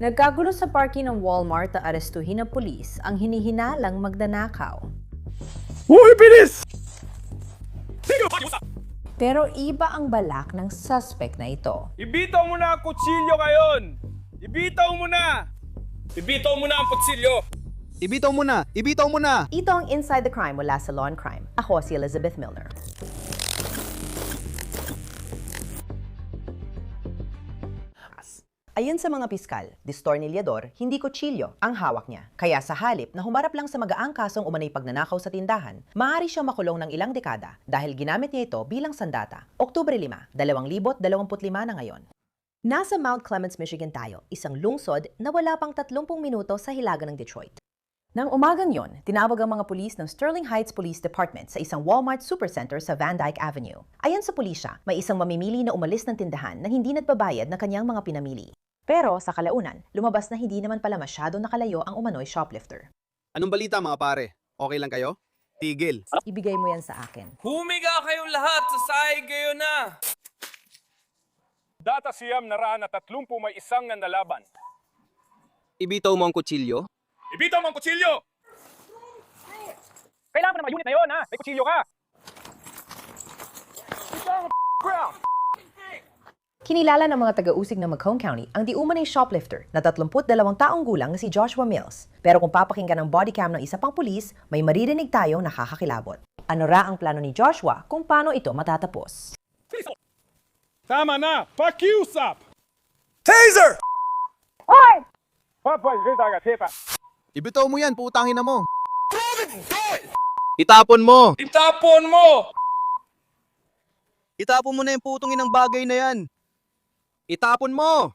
Nagkagulo sa parking ng Walmart na arestuhin ng pulis ang hinihinalang magnanakaw. Uy, bilis! Pero iba ang balak ng suspect na ito. Ibitaw mo na ang kutsilyo ngayon! Ibitaw mo na! Ibitaw mo na ang kutsilyo! Ibitaw mo na! Ibitaw mo na! Ito ang Inside the Crime mula sa Law and Crime. Ako si Elizabeth Milner. Ayon sa mga piskal, distornilyador, hindi kutsilyo ang hawak niya. Kaya sa halip na humarap lang sa magaang kasong umanay pagnanakaw sa tindahan, maaari siyang makulong ng ilang dekada dahil ginamit niya ito bilang sandata. Oktubre 5, 2025 na ngayon. Nasa Mount Clemens, Michigan tayo, isang lungsod na wala pang 30 minuto sa hilaga ng Detroit. Nang umagang yon, tinawag ang mga pulis ng Sterling Heights Police Department sa isang Walmart Supercenter sa Van Dyke Avenue. Ayon sa pulisya, may isang mamimili na umalis ng tindahan nang hindi nagbabayad ng kanyang mga pinamili. Pero sa kalaunan, lumabas na hindi naman pala masyado nakalayo ang umano'y shoplifter. Anong balita mga pare? Okay lang kayo? Tigil. Ibigay mo yan sa akin. Humiga kayong lahat! Sa sahig kayo na! Data siyam na raan na 30 may isang nalaban. Ibitaw mo ang kutsilyo? Ibitaw mo ang kutsilyo! Kailangan mo ng mga unit na yun, ha? May kutsilyo ka! Kinilala ng mga taga-usig ng Macomb County ang di umanay shoplifter na 32 taong gulang na si Joshua Mills. Pero kung papakinggan ang body cam ng isa pang pulis, may maririnig tayong nakakakilabot. Ano ra ang plano ni Joshua kung paano ito matatapos? Tama na! Pakiusap! Taser! Papoy, kita ka, tipa! Ibitaw mo yan, putangin na mo. Itapon mo! Itapon mo! Itapon mo na yung putong inang bagay na yan. Itapon mo!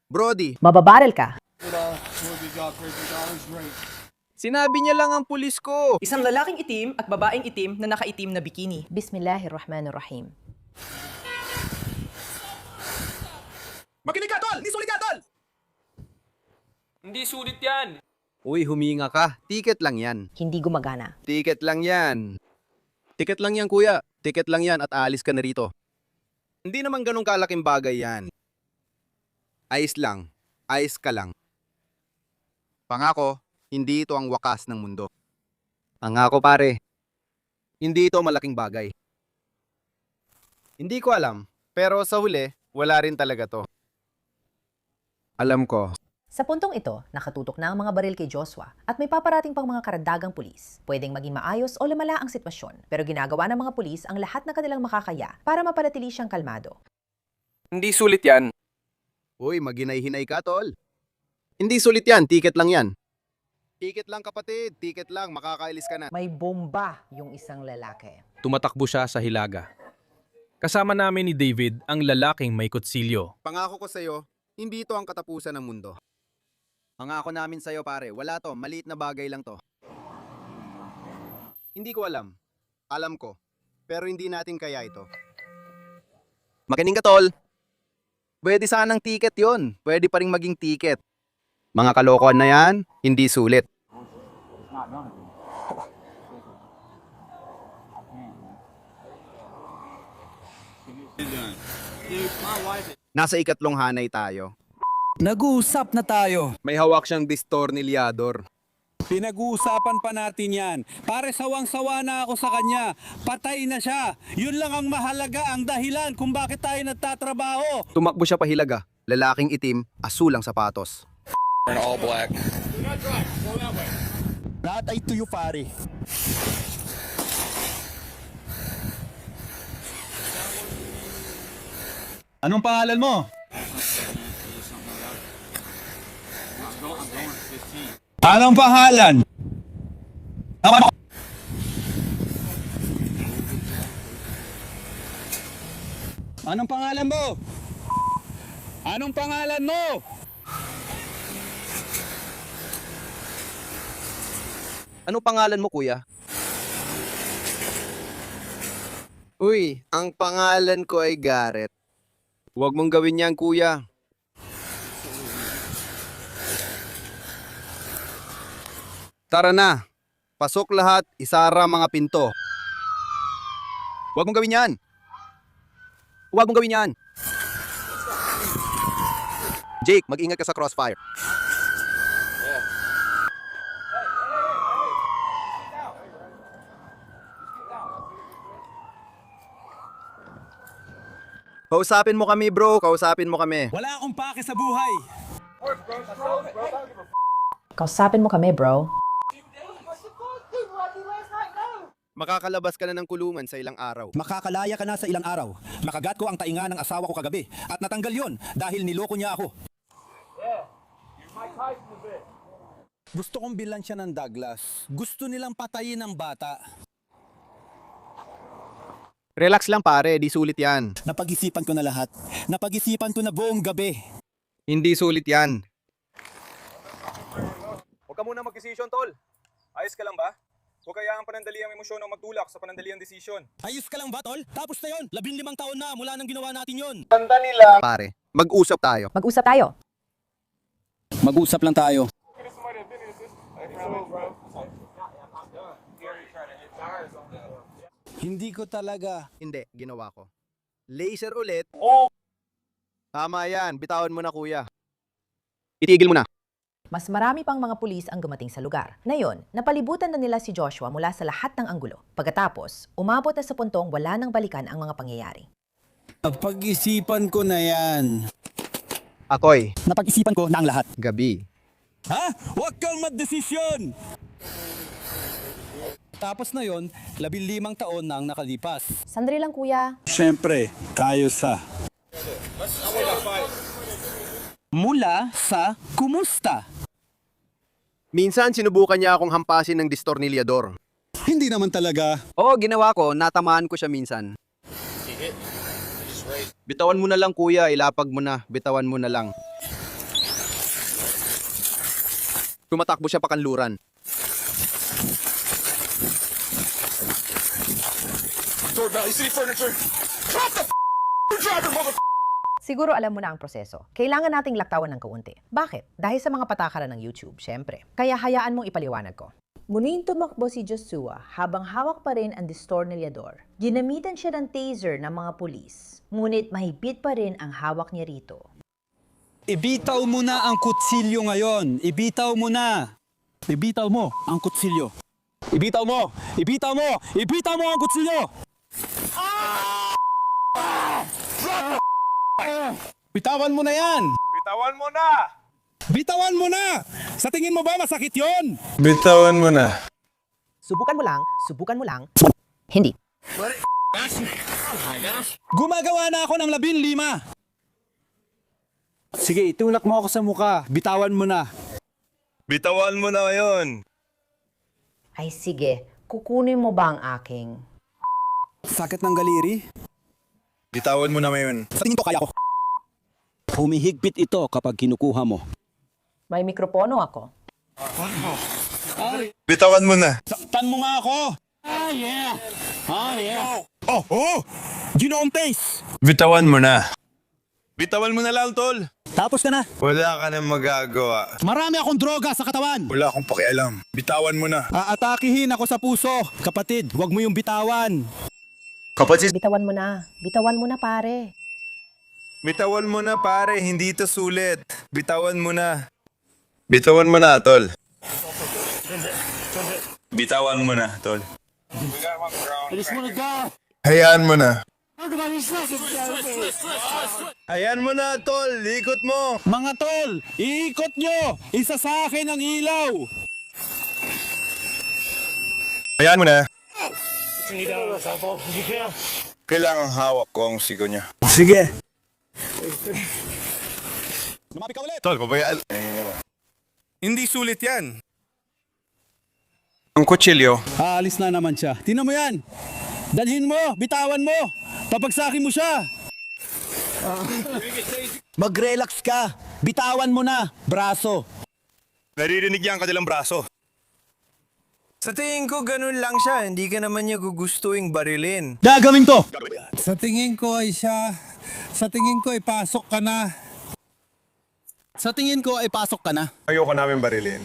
Brody, Mababaril ka. sinabi niya lang ang pulis ko. Isang lalaking itim at babaeng itim na nakaitim na bikini. Bismillahirrahmanirrahim. Makinig ka, tol! Hindi sulit ka, tol! Hindi sulit yan! Uy, huminga ka. Ticket lang yan. Hindi gumagana. Ticket lang yan. Ticket lang yan, kuya. Ticket lang yan at aalis ka na rito. Hindi naman ganun kalaking bagay yan. Ayos lang. Ayos ka lang. Pangako, hindi ito ang wakas ng mundo. Pangako pare, hindi ito malaking bagay. Hindi ko alam, pero sa huli, wala rin talaga to. Alam ko. Sa puntong ito, nakatutok na ang mga baril kay Joshua at may paparating pang mga karagdagang pulis. Pwedeng maging maayos o lumala ang sitwasyon, pero ginagawa ng mga pulis ang lahat na kanilang makakaya para mapanatili siyang kalmado. Hindi sulit yan. Uy, maginay-hinay ka, tol. Hindi sulit yan, ticket lang yan. Ticket lang kapatid, ticket lang, makakailis ka na. May bomba yung isang lalaki. Tumatakbo siya sa hilaga. Kasama namin ni David ang lalaking may kutsilyo. Pangako ko sa'yo, hindi ito ang katapusan ng mundo. Pangako namin sa'yo pare, wala to, maliit na bagay lang to. Hindi ko alam. Alam ko. Pero hindi natin kaya ito. Makinig ka tol. Pwede sanang ticket yon. Pwede pa rin maging ticket. Mga kalokohan na yan, hindi sulit. Nasa ikatlong hanay tayo. Nag-uusap na tayo. May hawak siyang distornilyador. Pinag-uusapan pa natin yan. Pare, sawang-sawa na ako sa kanya. Patay na siya. Yun lang ang mahalaga, ang dahilan kung bakit tayo nagtatrabaho. Tumakbo siya pahilaga. Lalaking itim, asulang sapatos. Lahat ay tuyo, pare. Anong pangalan mo? Anong pangalan? Anong pangalan mo? Anong pangalan mo? Ano pangalan mo, kuya? Uy, ang pangalan ko ay Garrett. Huwag mong gawin yan, kuya. Tara na. Pasok lahat, isara mga pinto. Huwag mong gawin yan. Huwag mong gawin yan. Jake, mag-ingat ka sa crossfire. Kausapin mo kami, bro. Kausapin mo kami. Wala akong pake sa buhay. Kausapin mo kami, bro. Makakalabas ka na ng kulungan sa ilang araw. Makakalaya ka na sa ilang araw. Nakagat ko ang tainga ng asawa ko kagabi at natanggal yon dahil niloko niya ako. Gusto kong bilan siya ng Douglas. Gusto nilang patayin ang bata. Relax lang pare, di sulit yan. Napag-isipan ko na lahat. Napag-isipan ko na buong gabi. Hindi sulit yan. Huwag ka muna mag-desisyon, tol. Ayos ka lang ba? Huwag kaya ang panandaliang emosyon o magtulak sa panandaliang desisyon. Ayos ka lang ba, tol? Tapos na yon. 15 taon na mula nang ginawa natin yon. Pare, mag-usap tayo. Mag-usap tayo. Mag-usap lang tayo. Hindi ko talaga. Hindi, ginawa ko. Laser ulit. Tama yan, bitawan mo na kuya. Itigil mo na. Mas marami pang mga pulis ang dumating sa lugar. Ngayon, napalibutan na nila si Joshua mula sa lahat ng anggulo. Pagkatapos, umabot na sa puntong wala nang balikan ang mga pangyayari. Napag-isipan ko na yan. Ako'y, Napag-isipan ko na ang lahat. gabi. Ha? Huwag kang magdesisyon! Tapos na yon, 15 taon na ang nakalipas. Sandali lang, kuya. Siyempre, tayo sa... Mula sa kumusta? Minsan sinubukan niya akong hampasin ng distornilyador. Hindi naman talaga. Oo, ginawa ko. Natamaan ko siya minsan. Bitawan mo na lang kuya, ilapag mo na. Bitawan mo na lang. Tumatakbo siya pakanluran. Siguro alam mo na ang proseso. Kailangan nating laktawan ng kaunti. Bakit? Dahil sa mga patakaran ng YouTube, syempre. Kaya hayaan mong ipaliwanag ko. Muling tumakbo si Joshua habang hawak pa rin ang distornilyador. Ginamitan siya ng taser ng mga pulis. Ngunit mahigpit pa rin ang hawak niya rito. Ibitaw mo na ang kutsilyo ngayon. Ibitaw mo na. Ibitaw mo ang kutsilyo. Ibitaw mo! Ibitaw mo! Ibitaw mo ang kutsilyo! Bitawan mo na yan! Bitawan mo na! Bitawan mo na! Sa tingin mo ba masakit yon? Bitawan mo na. Subukan mo lang. Hindi. Gumagawa na ako ng 15. Sige, itulak mo ako sa muka. Bitawan mo na. Bitawan mo na ngayon. Ay sige, kukunin mo ba ang aking? Sakit ng galiri? Bitawan mo na ngayon. Sa tingin ko kaya ko. Humihigpit ito kapag kinukuha mo. May mikropono ako. Bitawan mo na. Saktan mo nga ako! Oh! Ginoong taste! Bitawan mo na. Bitawan mo na lang, tol. Tapos ka na. Wala ka na magagawa. Marami akong droga sa katawan. Wala akong pakialam. Bitawan mo na. Aatakihin ako sa puso. Kapatid, huwag mo yung bitawan. Kapatid, Bitawan mo na pare. bitawan mo na pare. Hindi ito sulit. Bitawan mo na. Bitawan mo na, tol. Bitawan mo na, tol. Hayaan mo na. Hayaan mo na, tol. Ikot mo. Mga tol, iikot nyo! Isa sa akin ang ilaw! Hayaan mo na. Kailangang hawak ko ang sigo niya. Sige. Lumapi ka ulit. Tol, pabayaan. Hindi sulit yan. Ang kutsilyo. Aalis na naman siya. Tingnan mo yan! Dalhin mo! Bitawan mo! Papagsakin mo siya! Mag-relax ka. Bitawan mo na. Braso. Naririnig niya ang kanilang braso. Sa tingin ko, ganun lang siya. Hindi ka naman niya gugustuing barilin. Gagawin to! Sa tingin ko ay siya... Sa tingin ko ay pasok ka na. Sa tingin ko ay pasok ka na. Ayoko namin barilin.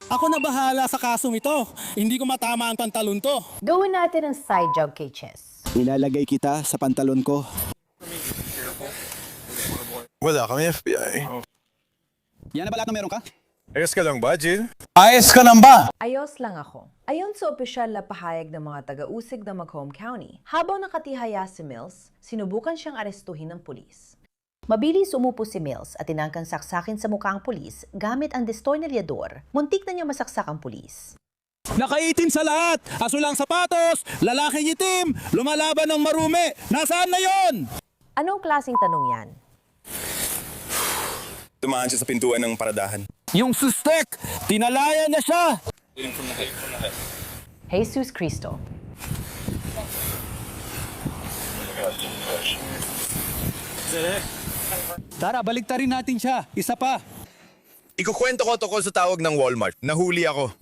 Ako na bahala sa kasong ito. Hindi ko matama ang pantalon to. Gawin natin ang side job kay Chess. Ilalagay kita sa pantalon ko. Wala kami FBI. Yan na ba lahat ng meron ka? Ayos ka lang ba, Jill? Ayos ka lang ba? Ayos lang ako. Ayon sa opisyal na pahayag ng mga taga-usig ng Macomb County, habang nakatihaya si Mills, sinubukan siyang arestuhin ng pulis. Mabilis umupo si Mills at tinangkang saksakin sa mukha ang pulis gamit ang destornilyador. Muntik na niya masaksak ang pulis. Nakaitim sa lahat. Aso lang sapatos, lalaking itim, lumalaban ng marumi. Nasaan na yon? Anong klaseng tanong yan? Dumaan siya sa pintuan ng paradahan. Yung sustek, tinalayan na siya. Jesus Cristo. Tara, baliktarin natin siya. Isa pa. Ikukwento ko tungkol sa tawag ng Walmart. Nahuli ako.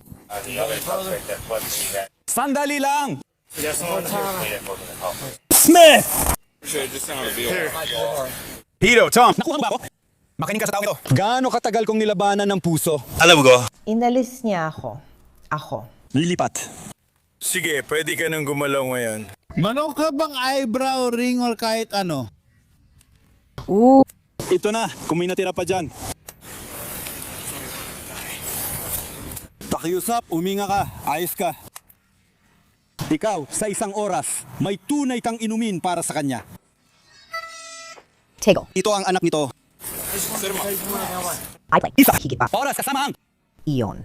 Sandali lang. Smith! Hiro, Tom! Nakuha mo ba ako? Makinig ka sa tao ito. Gaano katagal kong nilabanan ng puso? Alam ko. Inalis niya ako. Ako. Lilipat. Sige, pwede ka nang gumalaw ngayon. Manok ka bang eyebrow ring or kahit ano? Ito na, kung may natira pa dyan. Pakiusap, uminga ka, ayos ka. Ikaw, sa isang oras, may tunay kang inumin para sa kanya. Tego. Ito ang anak nito. Isa. Higit pa. Oras kasama ang... Iyon.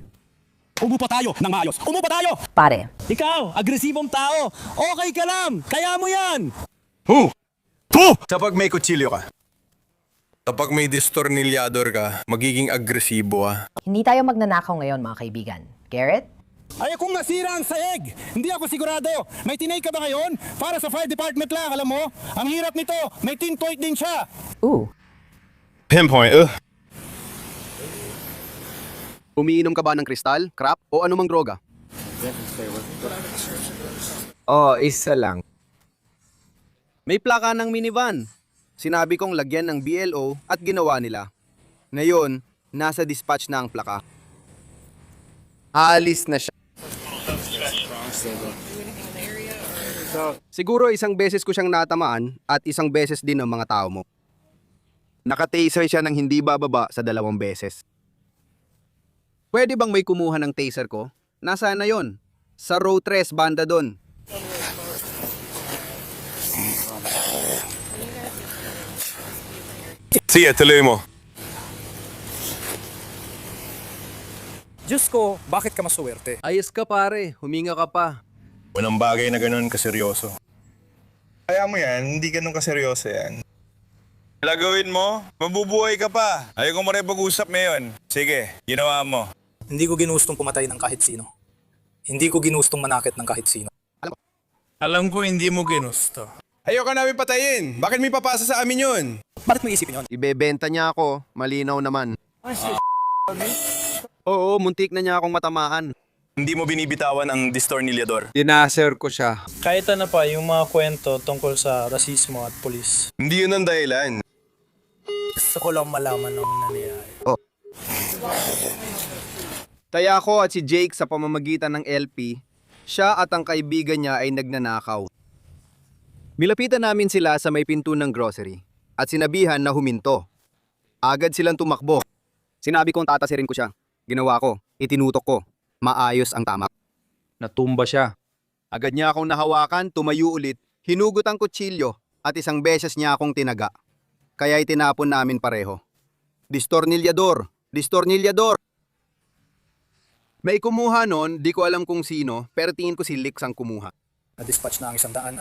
Umupo tayo ng maayos. Umupo tayo! Pare. Ikaw, agresibong tao, okay ka lang, kaya mo yan. Kapag may kutsilyo ka, kapag may distornilyador ka, magiging agresibo ah. Hindi tayo magnanakaw ngayon, mga kaibigan. Garrett? Ay, kung nasira ang saeg, hindi ako sigurado. May tinay ka ba ngayon? Para sa fire department lang, alam mo? Ang hirap nito, may tintoid din siya. Pinpoint, Umiinom ka ba ng kristal, crap, o anumang droga? Isa lang. May plaka ng minivan. Sinabi kong lagyan ng BLO at ginawa nila. Ngayon, nasa dispatch na ang plaka. Aalis na siya. Siguro isang beses ko siyang natamaan at isang beses din ng mga tao mo. Naka-taser siya ng hindi bababa sa 2 beses. Pwede bang may kumuha ng taser ko? Nasaan na yon? Sa row 3, banda doon. Sige, tuloy mo. Diyos ko, bakit ka masuwerte? Ayos ka pare, huminga ka pa. Walang bagay na ganun kaseryoso. Kaya mo yan, hindi ganun kaseryoso yan. Lagawin mo, mabubuhay ka pa. Ayaw ko maripag-usap ngayon. Sige, ginawa mo. Hindi ko ginustong pumatay ng kahit sino. Hindi ko ginustong manakit ng kahit sino. Alam ko hindi mo ginusto. Ayaw ka namin patayin. Bakit may papasa sa amin yun? Bakit mo isipin yun? Ibebenta niya ako, malinaw naman. Oo, muntik na niya akong matamaan. Hindi mo binibitawan ang distornilyador. Dinaser ko siya. Kahit ano pa, yung mga kwento tungkol sa rasismo at polis. Hindi yun ang dahilan. Gusto ko lang malaman ang nangyayari. Taya ko at si Jake sa pamamagitan ng LP, siya at ang kaibigan niya ay nagnanakaw. Milapitan namin sila sa may pinto ng grocery at sinabihan na huminto. Agad silang tumakbo. Sinabi kong tatasirin ko siya. Ginawa ko, itinutok ko. Maayos ang tama. Natumba siya. Agad niya akong nahawakan, tumayo ulit, hinugot ang kutsilyo at isang beses niya akong tinaga. Kaya itinapon namin pareho. Distornilyador! Distornilyador! May kumuha nun, di ko alam kung sino, pero tingin ko si Lix ang kumuha. Na-dispatch na ang 107.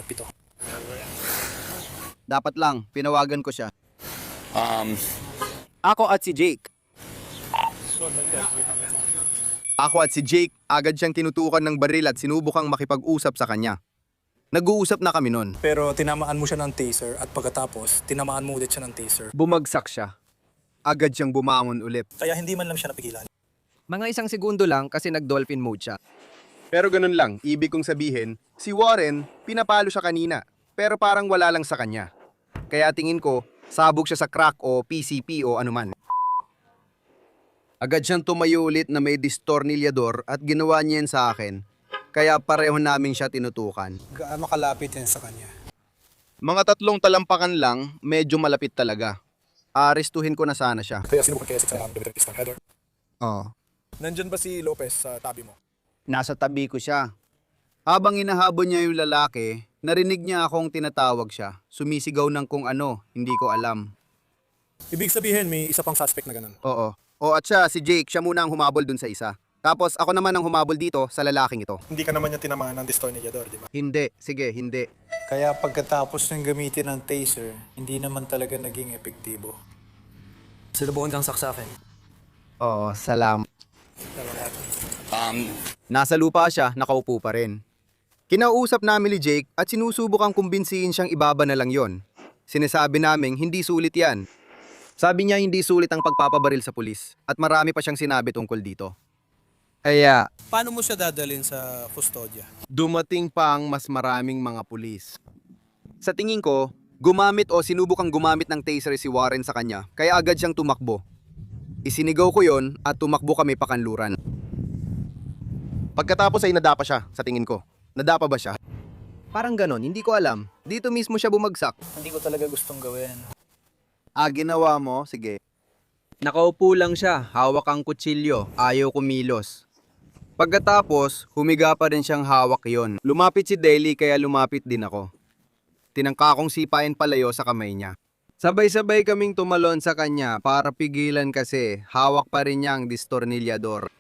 Dapat lang, pinawagan ko siya. Ako at si Jake. Agad siyang tinutukan ng baril at sinubukang makipag-usap sa kanya. Nag-uusap na kami nun. Pero tinamaan mo siya ng taser at pagkatapos, tinamaan mo ulit siya ng taser. Bumagsak siya. Agad siyang bumangon ulit. Kaya hindi man lang siya napigilan. Mga 1 segundo lang kasi nag-dolphin mode siya. Pero ganun lang, ibig kong sabihin, si Warren, pinapalo siya kanina, pero parang wala lang sa kanya. Kaya tingin ko, sabog siya sa crack o PCP o anuman. Agad siyang tumayo ulit na may distornilyador at ginawa niya yan sa akin, kaya pareho namin siya tinutukan. Gaano kalapit yan sa kanya? Mga 3 talampakan lang, medyo malapit talaga. Aarestuhin ko na sana siya. Kaya sinubukan kaya sa Liberty Star Header. Oo. Nandyan ba si Lopez sa tabi mo? Nasa tabi ko siya. Habang inahabol niya yung lalaki, narinig niya akong tinatawag siya. Sumisigaw ng kung ano, hindi ko alam. Ibig sabihin, may isa pang suspect na ganun. Oo. O at siya, si Jake, siya muna ang humabol dun sa isa. Tapos ako naman ang humabol dito sa lalaking ito. Hindi ka naman yung tinamaan ng destornillador, di ba? Hindi, sige, hindi. Kaya pagkatapos ng gamitin ng taser, hindi naman talaga naging epektibo. Sinubukan kang saksakin. Oo, salamat. Nasa lupa siya, nakaupo pa rin. Kinausap namin ni Jake at sinusubukang kumbinsihin siyang ibaba na lang yon. Sinasabi naming hindi sulit yan. Sabi niya hindi sulit ang pagpapabaril sa pulis at marami pa siyang sinabi tungkol dito. Kaya, Paano mo siya dadalhin sa kustodya? dumating pa ang mas maraming mga pulis. Sa tingin ko, gumamit o sinubukang gumamit ng taser si Warren sa kanya, kaya agad siyang tumakbo. Isinigaw ko yon at tumakbo kami pakanluran. Pagkatapos ay nadapa siya, sa tingin ko. Nadapa ba siya? Parang ganon, hindi ko alam. Dito mismo siya bumagsak. Hindi ko talaga gustong gawin. Ginawa mo? Sige. Nakaupo lang siya, hawak ang kutsilyo, ayaw kumilos. Pagkatapos, humiga pa rin siyang hawak yon. Lumapit si Daly kaya lumapit din ako. Tinangka kong sipain palayo sa kamay niya. Sabay-sabay kaming tumalon sa kanya para pigilan kasi hawak pa rin niya ang distornilyador.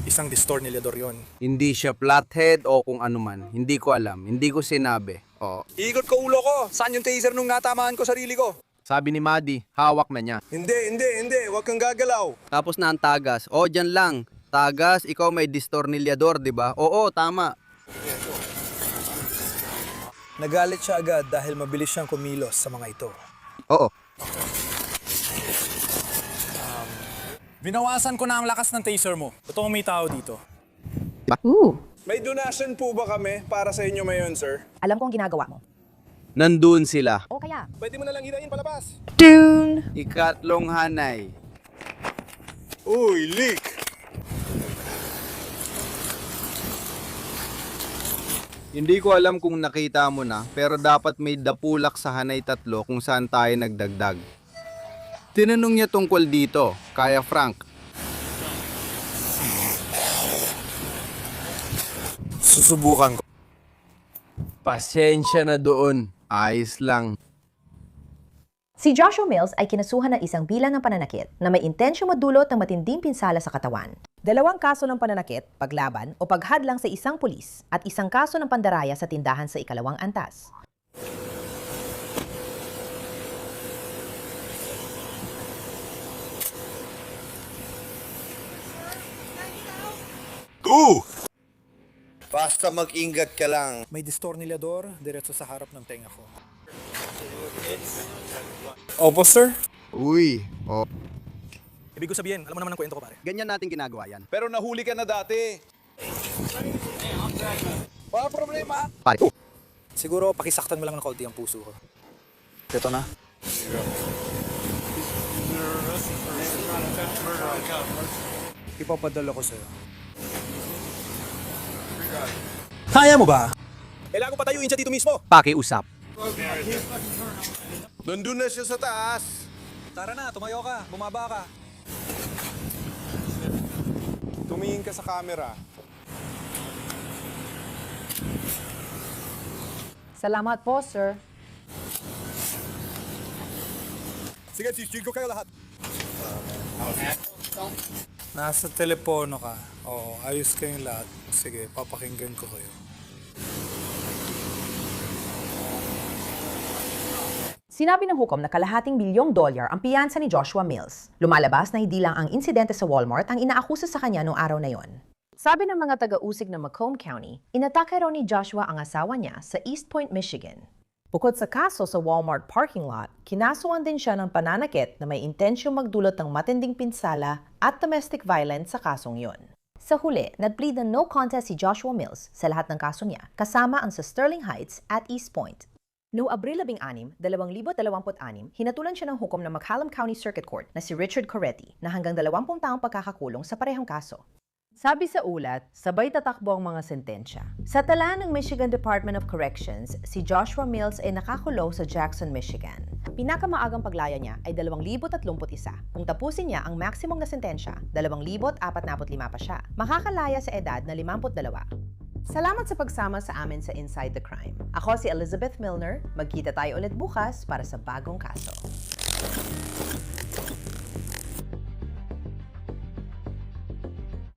Isang distornillador yon. Hindi siya flathead o kung ano man. Hindi ko alam. Hindi ko sinabi. Oo. Ikot ko ulo ko! Saan yung taser nung natamaan ko sarili ko? Sabi ni Maddie, hawak na niya. Hindi. Huwag kang gagalaw. Tapos na ang tagas. O, dyan lang. Tagas, ikaw may distornilyador, di ba? Oo, tama. Nagalit siya agad dahil mabilis siyang kumilos sa mga ito. Oo. Binawasan ko na ang lakas ng taser mo. Totoo may tao dito. May donation po ba kami para sa inyo ngayon, sir? Alam kong ginagawa mo. Nandun sila. O kaya, Pwede mo na lang hirain palabas. Ikatlong hanay. Uy, leak! Hindi ko alam kung nakita mo na, pero dapat may dapulak sa hanay 3 kung saan tayo nagdagdag. Tinanong niya tungkol dito, kaya Frank. Susubukan ko. Pasensya na doon. Ayos lang. si Joshua Mills ay kinasuhan ng isang bilang ng pananakit na may intensyong madulot ng matinding pinsala sa katawan. 2 kaso ng pananakit, paglaban o paghadlang sa isang pulis at 1 kaso ng pandaraya sa tindahan sa 2nd antas. Basta mag-ingat ka lang. May distornillador diretso sa harap ng tenga ko. Opo, sir. Uy, oh. Ibig ko sabihin, alam mo naman ang kwento ko, pare. Ganyan natin ginagawa yan. Pero nahuli ka na dati. Wala problema. Pare, oh. Siguro pakisaktan mo lang ng kaunti ang puso ko. Ito na. Ipapadala ko sa'yo. Kaya mo ba? Kailangan ko patayuin siya dito mismo. Pakiusap. Nandun na siya sa taas. Tara na, tumayo ka. Bumaba ka. Tumingin ka sa camera. Salamat po, sir. Sige, sisig ko kayo lahat. Nasa telepono ka. Oo, ayos kayong lahat. Sige, papakinggan ko kayo. Sinabi ng hukom na $250 million ang piyansa ni Joshua Mills. Lumalabas na hindi lang ang insidente sa Walmart ang inaakusa sa kanya noong araw na yon. Sabi ng mga taga-usig ng Macomb County, inatake raw ni Joshua ang asawa niya sa East Point, Michigan. Bukod sa kaso sa Walmart parking lot, kinasuhan din siya ng pananakit na may intensyong magdulot ng matinding pinsala at domestic violence sa kasong yon. Sa huli, nag-plead na no contest si Joshua Mills sa lahat ng kaso niya, kasama ang sa Sterling Heights at East Point. Noong Abril 16, 2026, hinatulan siya ng hukom ng McCallum County Circuit Court na si Richard Coretti na hanggang 20 taong pagkakakulong sa parehong kaso. Sabi sa ulat, sabay tatakbo ang mga sentensya. Sa tala ng Michigan Department of Corrections, si Joshua Mills ay nakakulong sa Jackson, Michigan. Pinakamaagang paglaya niya ay 2031. Kung tapusin niya ang maximum na sentensya, 2045 pa siya. Makakalaya sa edad na 52. Salamat sa pagsama sa amin sa Inside the Crime. Ako si Elizabeth Milner. Magkita tayo ulit bukas para sa bagong kaso.